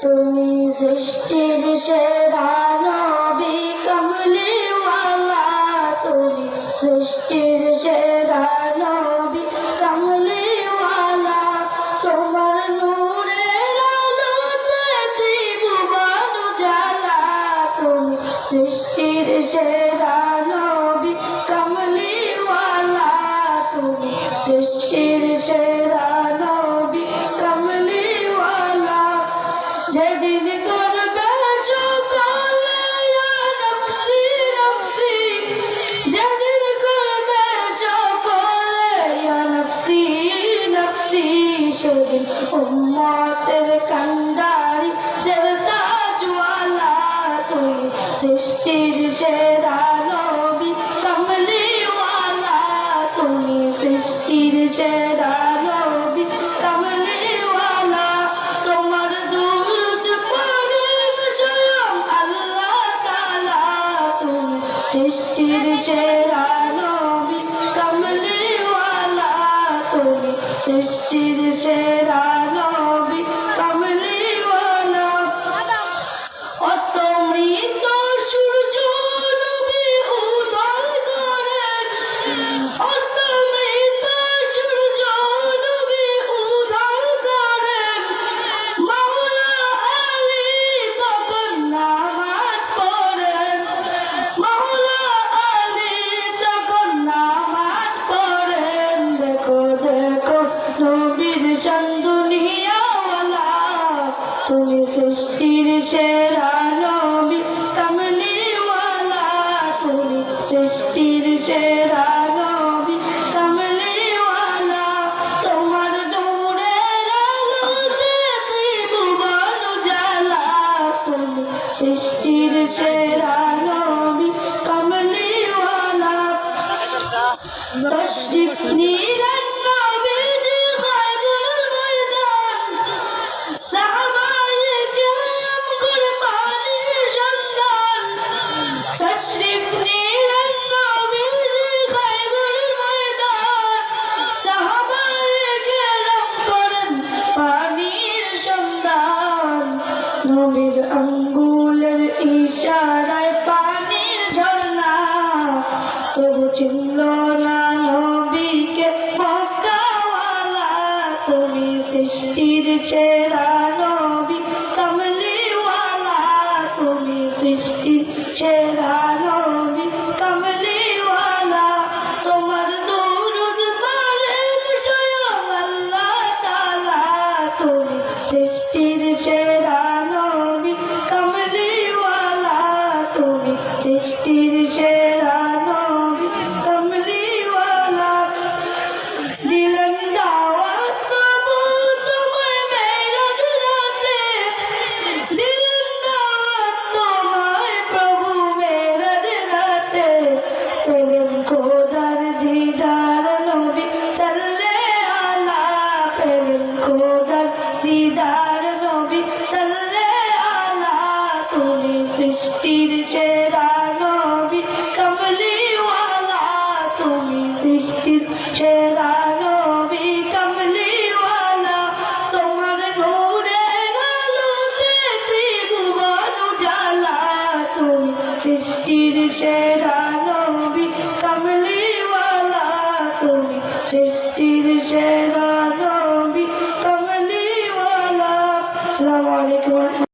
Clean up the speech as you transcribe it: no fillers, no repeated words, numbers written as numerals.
তুমি সৃষ্টির সেরা নবী কমলিওয়ালা, তুমি সৃষ্টির সেরা নবী কমলিওয়ালা, তোমার নূরের আলোতে ত্রিভুবন উজালা, তুমি সৃষ্টির সেরা নবী কমলিওয়ালা, তুমি সৃষ্টির সেরা নবী কমলিওয়ালা। যেদিন করবে সকলে ইয়া নফসি নফসি, যেদিন করবে সকলে ইয়া নফসি নফসি, সেদিন উম্মতের কান্ডারি সেরতাজওয়ালা, তুমি সৃষ্টির সেরা নবী কমলিওয়ালা, তুমি সৃষ্টির সেরা নবী কমলিওয়ালা। তোমার দুরূদ পড়েন স্বয়ং আল্লাহ তাআলা, তুমি সৃষ্টির সেরা নবী কমলিওয়ালা, তুমি সৃষ্টির সেরা নবী কমলিওয়ালা। অস্তমিত সূর্য নবী উদয় করেন, অস্তমিত সূর্য নবী উদয় করেন, মাওলা আলী তখন নামাজ পড়েন, মাওলা আলী তখন নামাজ পড়েন। দেখো দেখো নবীর শান দুনিয়াওয়ালা, তুমি সৃষ্টির সেরা নবী কমলিওয়ালা, তুমি সৃষ্টির সেরা নবী কমলিওয়ালা। তোমার নূরের আলোতে ত্রিভুবন উজালা, তুমি সৃষ্টির সেরা নবী কমলিওয়ালা। তশরিফ নিলেন নবীজি খায়বুল ময়দান, সাহাবায়ে কেরাম করে পানির সন্ধান। তশরিফ নিলেন নবীজি খায়বুল ময়দান, সাহাবায়ে কেরাম করেন পানির সন্ধান। নবীর আঙ্গুলের ইশারায় পানির ঝর্ণা, তবু চিনল না নবীকে মক্কাওয়ালা, তুমি সৃষ্টির সেরা নবী কমলিওয়ালা, তুমি সৃষ্টির সেরা নবী কমলিওয়ালা। তোমার দুরূদ পড়েন স্বয়ং আল্লাহ তাআলা, তুমি সৃষ্টির সেরা নবী কমলিওয়ালা, তুমি সৃষ্টির সেরা নবী কমলিওয়ালা। দিলেন দাওয়াত প্রভু তোমায় মেরাজ রাতে, দিলেন দাওয়াত তোমায় প্রভু মেরাজ রাতে, পেলেন খোদার দিদার নবী সাল্লাল্লাহু আলা, পেলেন খোদার দিদার নবী সাল্লাল্লাহু আলা, তুমি সৃষ্টির সেরা নবী কমলিওয়ালা, তুমি সৃষ্টির সেরা নবী কমলিওয়ালা। তোমার নূরের আলোতে ত্রিভুবন উজালা, তুমি সৃষ্টির সেরা নবী কমলিওয়ালা, তুমি সৃষ্টির সেরা নবী কমলিওয়ালা। আসসালামু আলাইকুম।